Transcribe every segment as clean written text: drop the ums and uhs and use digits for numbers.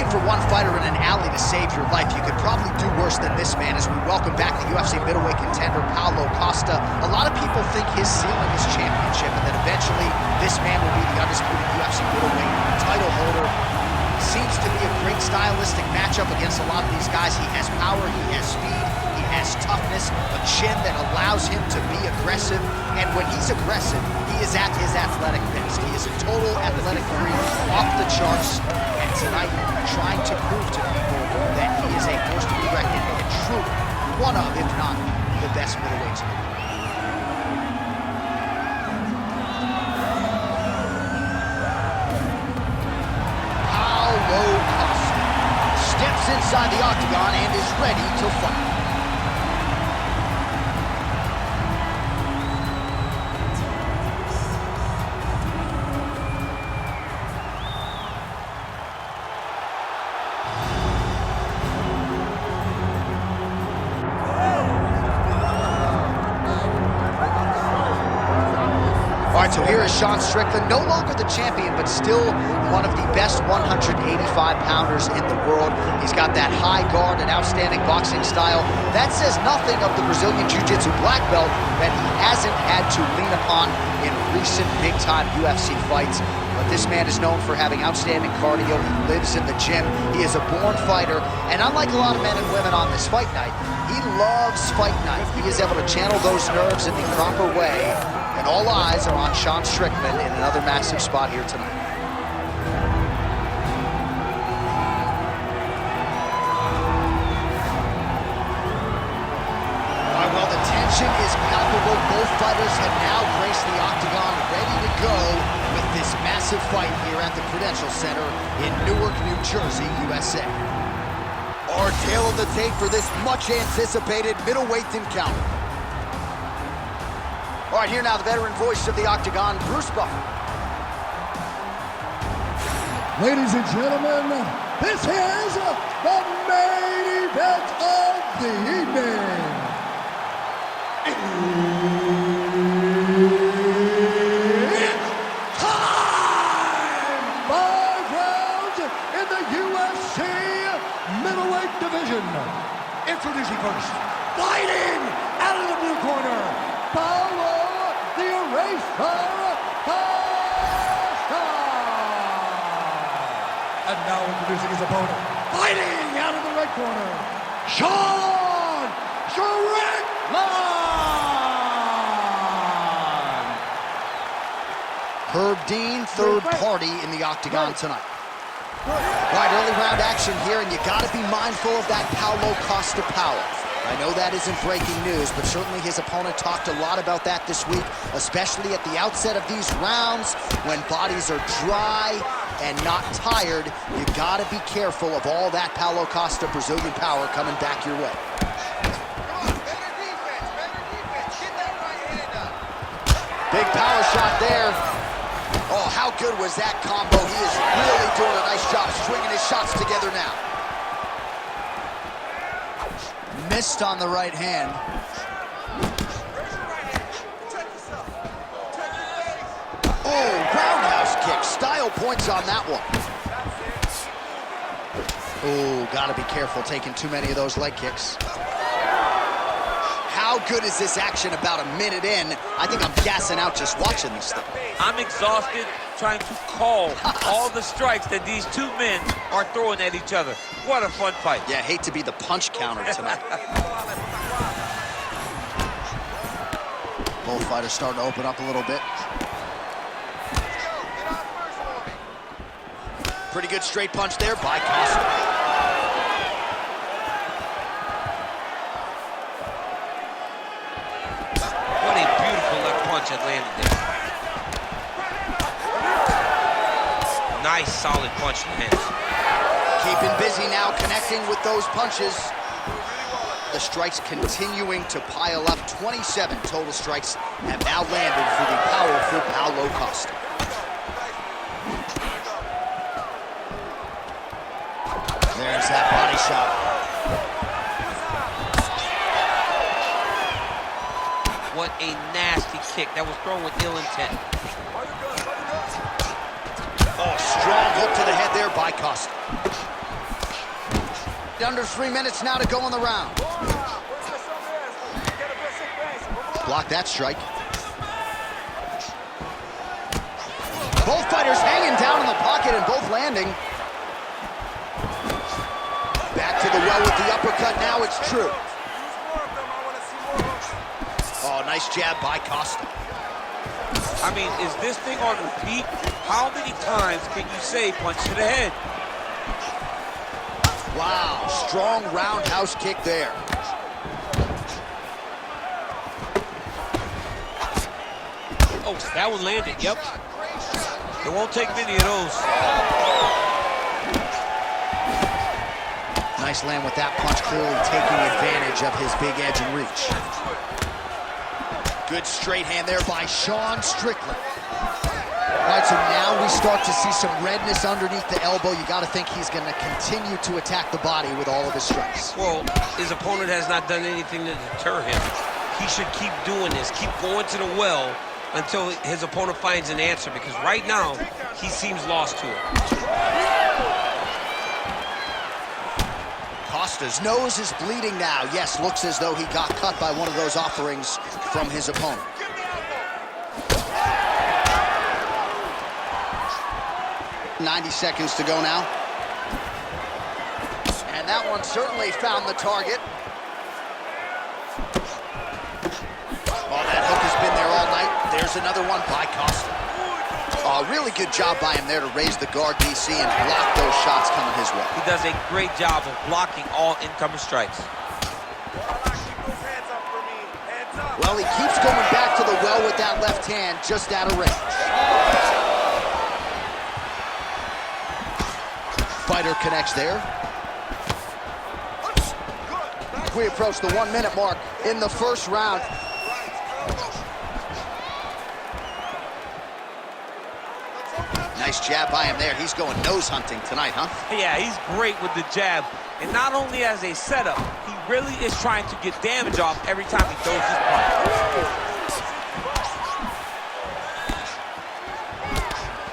looking for one fighter in an alley to save your life, you could probably do worse than this man as we welcome back the UFC middleweight contender, Paulo Costa. A lot of people think his ceiling is championship, and that eventually this man will be the undisputed UFC middleweight title holder. Seems to be a great stylistic matchup against a lot of these guys. He has power, he has speed, he has toughness, a chin that allows him to be aggressive, and when he's aggressive, he is at his athletic best. He is a total athletic freak, off the charts, and tonight trying to prove to people that he is a force to be reckoned with, and truly one of, if not the best middleweights in the world. Paulo Costa steps inside the octagon and is ready to fight. All right, so here is Strickland, no longer the champion, but still one of the best 185-pounders in the world. He's got that high guard and outstanding boxing style. That says nothing of the Brazilian Jiu-Jitsu black belt that he hasn't had to lean upon in recent big-time UFC fights. But this man is known for having outstanding cardio. He lives in the gym. He is a born fighter. And unlike a lot of men and women on this fight night, he loves fight night. He is able to channel those nerves in the proper way. And all eyes are on Strickland in another massive spot here tonight. All right, well, the tension is palpable. Both fighters have now graced the octagon, ready to go with this massive fight here at the Prudential Center in Newark, New Jersey, USA. Our tale of the tape for this much-anticipated middleweight encounter. All right, here now, the veteran voice of the octagon, Bruce Buffer. Ladies and gentlemen, this is the main event of the evening. It's time! 5 rounds in the UFC middleweight division. Introducing first, fighting out of the blue corner, Paulo the Eraser Costa. And now introducing his opponent, fighting out of the red corner, Strickland. Herb Dean, third party in the octagon tonight. All right, early round action here, and you got to be mindful of that Paulo Costa power. I know that isn't breaking news, but certainly his opponent talked a lot about that this week, especially at the outset of these rounds when bodies are dry and not tired. You got to be careful of all that Paulo Costa Brazilian power coming back your way. Big power shot there. Oh, how good was that combo? He is really doing a nice job stringing his shots together now. Missed on the right hand. Oh, roundhouse kick. Style points on that one. Oh, gotta be careful taking too many of those leg kicks. How good is this action about a minute in? I think I'm gassing out just watching this thing. I'm exhausted trying to call all the strikes that these two men are throwing at each other. What a fun fight. Yeah, hate to be the punch counter tonight. Both fighters starting to open up a little bit. Pretty good straight punch there by Costa. What a beautiful left punch that landed there. Nice, solid punch lands. Keeping busy now, connecting with those punches. The strikes continuing to pile up. 27 total strikes have now landed for the powerful Paulo Costa. There's that body shot. What a nasty kick. That was thrown with ill intent. Oh, strong hook to the head there by Costa. Under 3 minutes now to go in the round. Block that strike. Both fighters hanging down in the pocket and both landing. Back to the well with the uppercut. Now it's true. Oh, nice jab by Costa. I mean, is this thing on repeat? How many times can you say punch to the head? Wow, strong roundhouse kick there. Oh, that one landed, yep. It won't take many of those. Nice land with that punch, clearly taking advantage of his big edge and reach. Good straight hand there by Strickland. All right, so now we start to see some redness underneath the elbow. You got to think he's going to continue to attack the body with all of his strikes. Well, his opponent has not done anything to deter him. He should keep doing this, keep going to the well until his opponent finds an answer, because right now, he seems lost to it. Costa's nose is bleeding now. Yes, looks as though he got cut by one of those offerings from his opponent. "90 seconds to go now. And that one certainly found the target. Oh, that hook has been there all night. There's another one by Costa. Oh, really good job by him there to raise the guard, DC, and block those shots coming his way. He does a great job of blocking all incoming strikes. Well, he keeps going back to the well with that left hand, just out of range. Fighter connects there. We approach the 1 minute mark in the first round. Nice jab by him there. He's going nose hunting tonight, huh? Yeah, he's great with the jab. And not only as a setup, he really is trying to get damage off every time he throws his punch.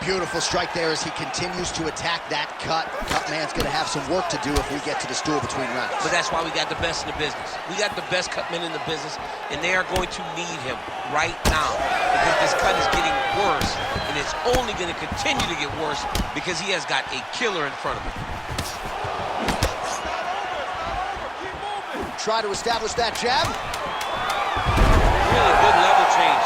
Beautiful strike there as he continues to attack that cut. Cut man's going to have some work to do if we get to the stool between rounds. But that's why we got the best in the business. We got the best cut men in the business, and they are going to need him right now because this cut is getting worse, and it's only going to continue to get worse because he has got a killer in front of him. Try to establish that jab. Really good level change.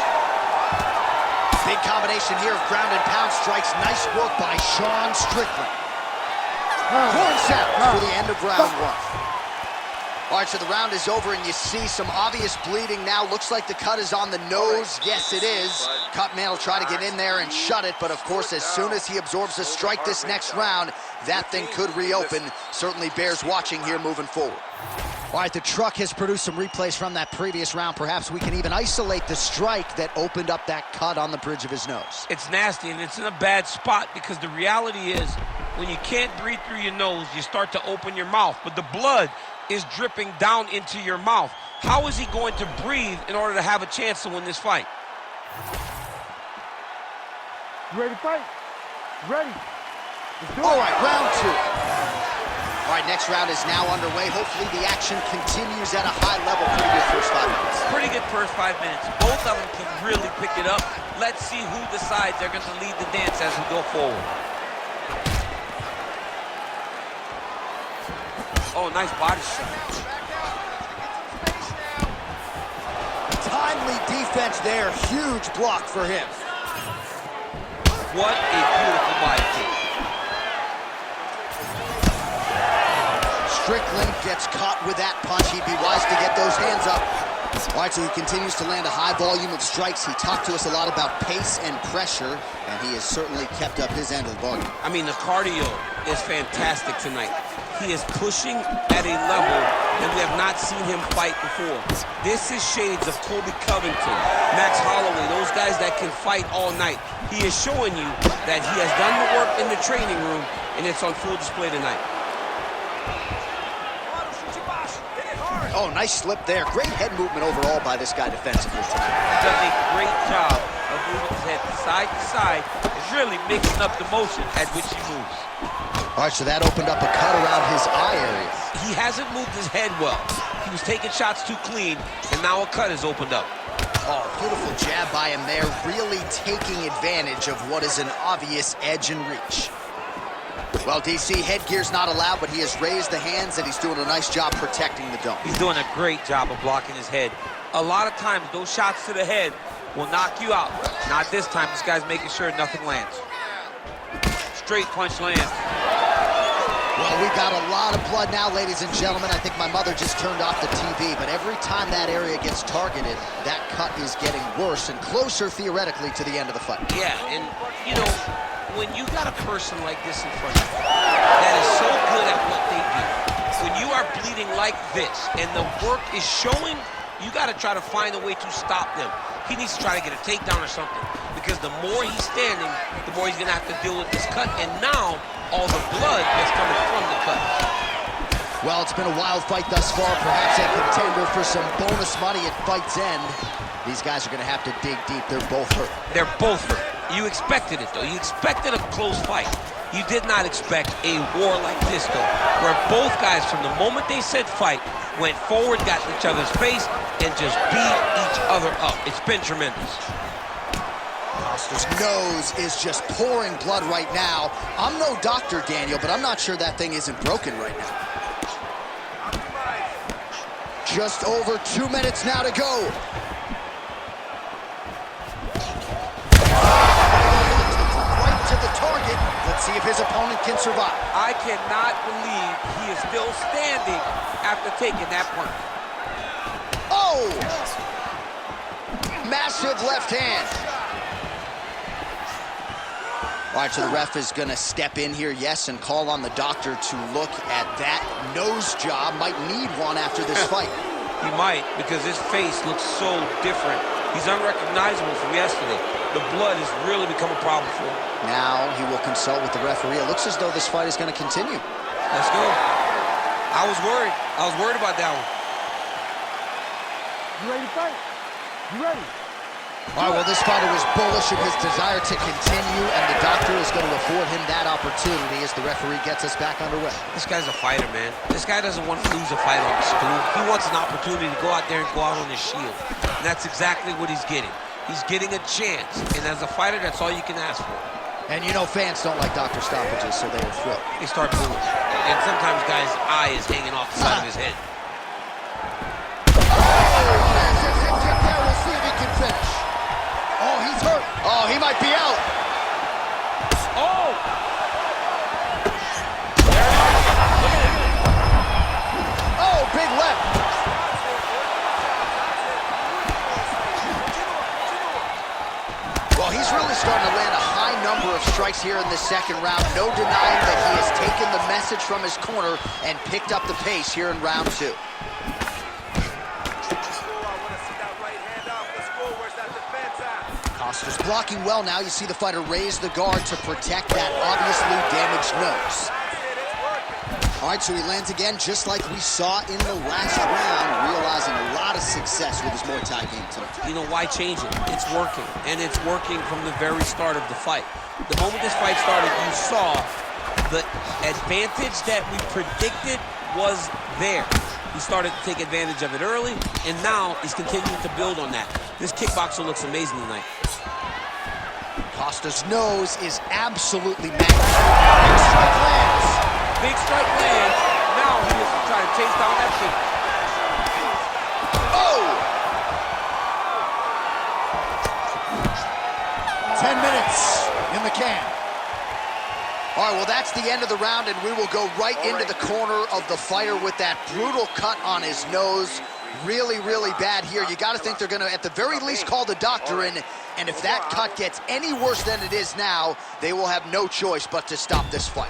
Big combination here of ground and pound strikes. Nice work by Strickland. Horn sound for the end of round one. All right, so the round is over, and you see some obvious bleeding now. Looks like the cut is on the nose. Yes, it is. Cut man will try to get in there and shut it, but of course, as soon as he absorbs a strike this next round, that thing could reopen. Certainly bears watching here moving forward. All right, the truck has produced some replays from that previous round. Perhaps we can even isolate the strike that opened up that cut on the bridge of his nose. It's nasty, and it's in a bad spot because the reality is when you can't breathe through your nose, you start to open your mouth, but the blood is dripping down into your mouth. How is he going to breathe in order to have a chance to win this fight? You ready to fight? Ready. Let's do it. All right, round two. All right, next round is now underway. Hopefully the action continues at a high level. Pretty good first 5 minutes. Pretty good first 5 minutes. Both of them can really pick it up. Let's see who decides they're going to lead the dance as we go forward. Oh, nice body shot. Timely defense there. Huge block for him. What a beautiful body kick. Strickland gets caught with that punch. He'd be wise to get those hands up. All right, so he continues to land a high volume of strikes. He talked to us a lot about pace and pressure, and he has certainly kept up his end of the bargain. I mean, the cardio is fantastic tonight. He is pushing at a level that we have not seen him fight before. This is shades of Colby Covington, Max Holloway, those guys that can fight all night. He is showing you that he has done the work in the training room, and it's on full display tonight. Oh, nice slip there. Great head movement overall by this guy defensively tonight. He does a great job of moving his head side to side and really mixing up the motion at which he moves. All right, so that opened up a cut around his eye area. He hasn't moved his head well. He was taking shots too clean, and now a cut has opened up. Oh, beautiful jab by him there, really taking advantage of what is an obvious edge and reach. Well, DC, headgear's not allowed, but he has raised the hands, and he's doing a nice job protecting the dome. He's doing a great job of blocking his head. A lot of times, those shots to the head will knock you out. Not this time. This guy's making sure nothing lands. Straight punch lands. Well, we got a lot of blood now, ladies and gentlemen. I think my mother just turned off the TV, but every time that area gets targeted, that cut is getting worse and closer, theoretically, to the end of the fight. Yeah, and, you know, when you got a person like this in front of you that is so good at what they do, when you are bleeding like this and the work is showing, you got to try to find a way to stop them. He needs to try to get a takedown or something, because the more he's standing, the more he's going to have to deal with this cut, and now all the blood that's coming from the cut. Well, it's been a wild fight thus far, perhaps a contender for some bonus money at fight's end. These guys are going to have to dig deep. They're both hurt. They're both hurt. You expected it, though. You expected a close fight. You did not expect a war like this, though, where both guys, from the moment they said fight, went forward, got in each other's face, and just beat each other up. It's been tremendous. Costa's nose is just pouring blood right now. I'm no doctor, Daniel, but I'm not sure that thing isn't broken right now. Just over 2 minutes now to go. Right to the target. Let's see if his opponent can survive. I cannot believe he is still standing after taking that punch. Oh! Massive left hand. All right, so the ref is going to step in here, yes, and call on the doctor to look at that nose job. Might need one after this fight. He might, because his face looks so different. He's unrecognizable from yesterday. The blood has really become a problem for him. Now he will consult with the referee. It looks as though this fight is going to continue. Let's go. I was worried. I was worried about that one. You ready to fight? You ready? All right, well, this fighter was bullish in his desire to continue, and the doctor is going to afford him that opportunity as the referee gets us back underway. This guy's a fighter, man. This guy doesn't want to lose a fight on the stool. He wants an opportunity to go out there and go out on his shield. And that's exactly what he's getting. He's getting a chance. And as a fighter, that's all you can ask for. And you know fans don't like doctor stoppages, so they were thrilled. They start booing. And sometimes guys' eye is hanging off the side of his head. We'll see if he can finish. Oh, he's hurt. Oh, he might be out. Oh! Oh, big left. Well, he's really starting to land a high number of strikes here in the second round. No denying that he has taken the message from his corner and picked up the pace here in round two. Costa's blocking well now. You see the fighter raise the guard to protect that obviously damaged nose. All right, so he lands again just like we saw in the last round, realizing a lot of success with his Muay Thai game tonight. You know, why change it? It's working, and it's working from the very start of the fight. The moment this fight started, you saw the advantage that we predicted was there. He started to take advantage of it early, and now he's continuing to build on that. This kickboxer looks amazing tonight. Costa's nose is absolutely magnificent. Big strike lands. Big strike lands. Now he is trying to chase down that shit. Oh! 10 minutes in the can. All right, well, that's the end of the round, and we will go right into the corner of the fighter with that brutal cut on his nose. Really, really bad here. You got to think they're going to, at the very least, call the doctor in. And if that cut gets any worse than it is now, they will have no choice but to stop this fight.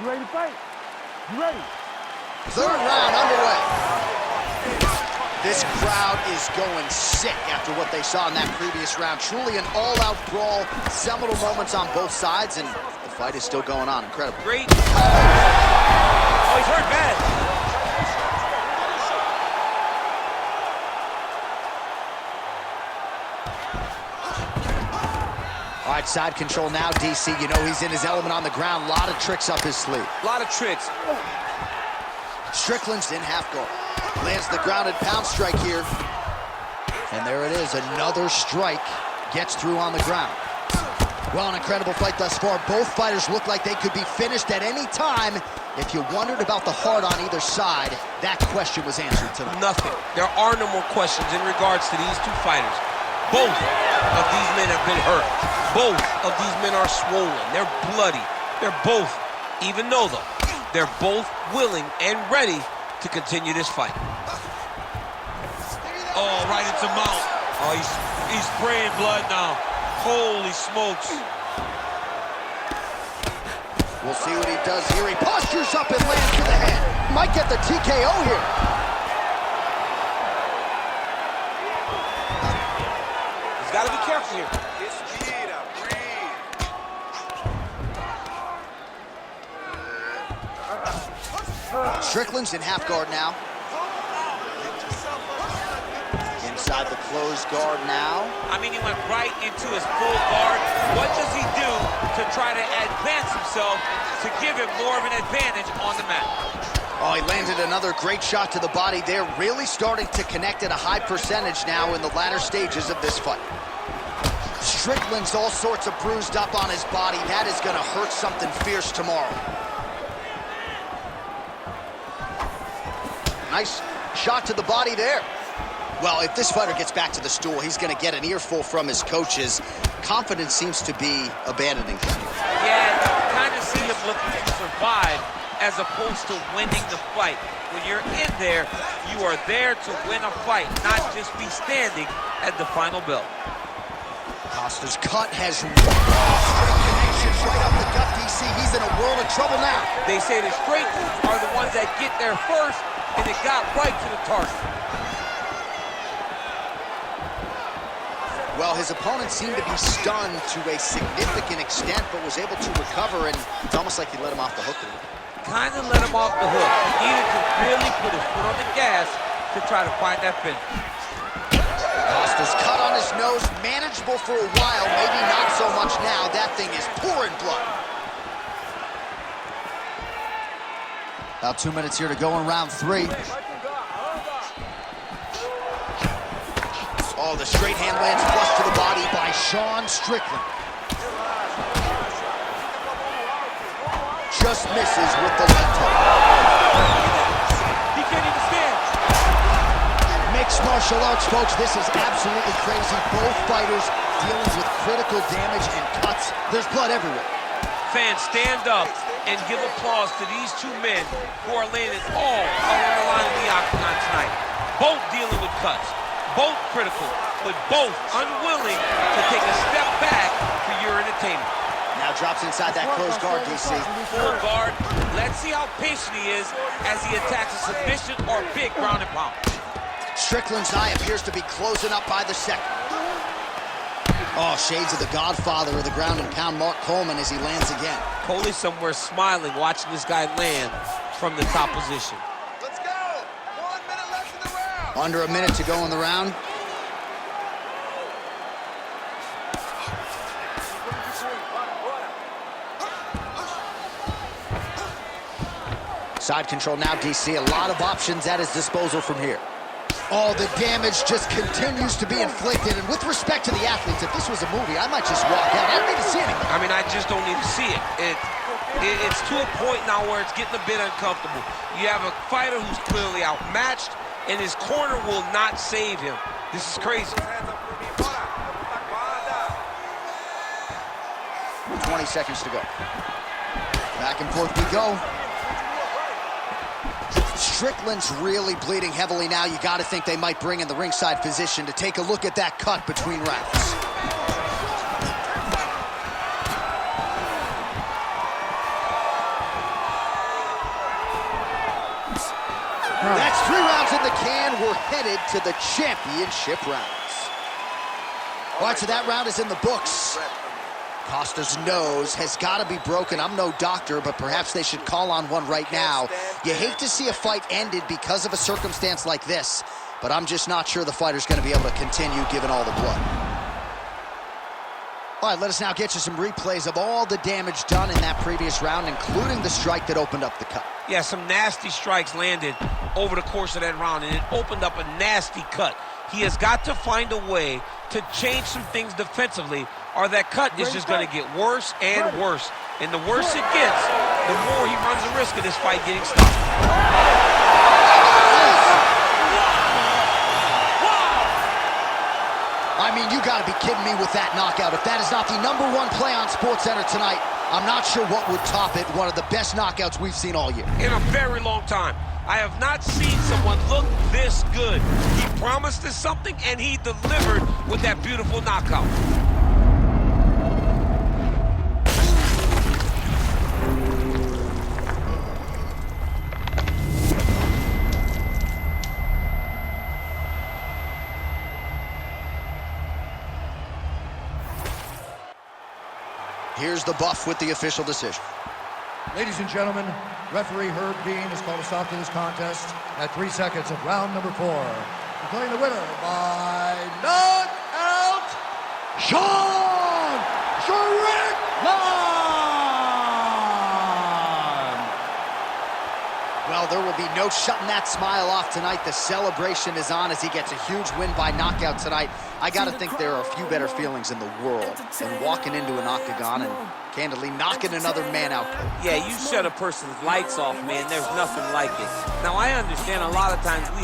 You ready to fight? You ready? Third round underway. This crowd is going sick after what they saw in that previous round. Truly an all-out brawl, seminal moments on both sides, and the fight is still going on. Incredible. Great. Oh, he's hurt bad. All right, side control now, DC. You know he's in his element on the ground. A lot of tricks up his sleeve. A lot of tricks. Strickland's in half guard. Lands the grounded pound strike here. And there it is, another strike gets through on the ground. Well, an incredible fight thus far. Both fighters look like they could be finished at any time. If you wondered about the heart on either side, that question was answered tonight. Nothing. There are no more questions in regards to these two fighters. Both of these men have been hurt. Both of these men are swollen. They're bloody. They're both, even though they're both willing and ready to continue this fight. Oh, right into mouth. Oh, he's spraying blood now. Holy smokes. We'll see what he does here. He postures up and lands to the head. Might get the TKO here. He's got to be careful here. Strickland's in half guard now. Inside the closed guard now. I mean, he went right into his full guard. What does he do to try to advance himself to give him more of an advantage on the mat? Oh, he landed another great shot to the body there. Really starting to connect at a high percentage now in the latter stages of this fight. Strickland's all sorts of bruised up on his body. That is going to hurt something fierce tomorrow. Nice shot to the body there. Well, if this fighter gets back to the stool, he's going to get an earful from his coaches. Confidence seems to be abandoning him. Yeah, you kind of see him looking to survive as opposed to winning the fight. When you're in there, you are there to win a fight, not just be standing at the final bell. Costa's cut has straight connections right up the gut, DC. He's in a world of trouble now. They say the straight are the ones that get there first, and it got right to the target. Well, his opponent seemed to be stunned to a significant extent, but was able to recover, and it's almost like he let him off the hook. Kind of let him off the hook. He needed to really put his foot on the gas to try to find that finish. Costa's cut on his nose, manageable for a while, maybe not so much now. That thing is pouring blood. About 2 minutes here to go in round 3. Oh, the straight hand lands flush to the body by Strickland. Just misses with the left hook. He can't even stand. Mixed martial arts, folks. This is absolutely crazy. Both fighters dealing with critical damage and cuts. There's blood everywhere. Fans, stand up and give applause to these two men who are laying it all on the line of the octagon tonight. Both dealing with cuts, both critical, but both unwilling to take a step back for your entertainment. Now drops inside that closed guard, DC. Full guard. Let's see how patient he is as he attacks a submission or big ground and pound. Strickland's eye appears to be closing up by the second. Oh, shades of the godfather of the ground and pound, Mark Coleman, as he lands again. Coley somewhere smiling, watching this guy land from the top position. Let's go! 1 minute left in the round. Under a minute to go in the round. Side control now, DC. A lot of options at his disposal from here. Oh, the damage just continues to be inflicted. And with respect to the athletes, if this was a movie, I might just walk out. I don't need to see anything. I mean, I just don't need to see it. It's to a point now where it's getting a bit uncomfortable. You have a fighter who's clearly outmatched, and his corner will not save him. This is crazy. 20 seconds to go. Back and forth we go. Strickland's really bleeding heavily now. You got to think they might bring in the ringside physician to take a look at that cut between rounds. That's 3 rounds in the can. We're headed to the championship rounds. All right, so that round is in the books. Costa's nose has got to be broken. I'm no doctor, but perhaps they should call on one right now. You hate to see a fight ended because of a circumstance like this, but I'm just not sure the fighter's going to be able to continue given all the blood. All right, let us now get you some replays of all the damage done in that previous round, including the strike that opened up the cut. Yeah, some nasty strikes landed over the course of that round, and it opened up a nasty cut. He has got to find a way to change some things defensively, or that cut is just going to get worse and worse. And the worse it gets, the more he runs the risk of this fight getting stopped. I mean, you got to be kidding me with that knockout. If that is not the #1 play on SportsCenter tonight, I'm not sure what would top it. One of the best knockouts we've seen all year. In a very long time. I have not seen someone look this good. He promised us something, and he delivered with that beautiful knockout. Here's the buff with the official decision. Ladies and gentlemen, referee Herb Dean has called a stop to this contest at 3 seconds of round number 4. Declaring the winner by knockout, Strickland! Well, there will be no shutting that smile off tonight. The celebration is on as he gets a huge win by knockout tonight. I got to think there are a few better feelings in the world than walking into an octagon and candidly knocking another man out. Yeah, you shut a person's lights off, man. There's nothing like it. Now, I understand a lot of times we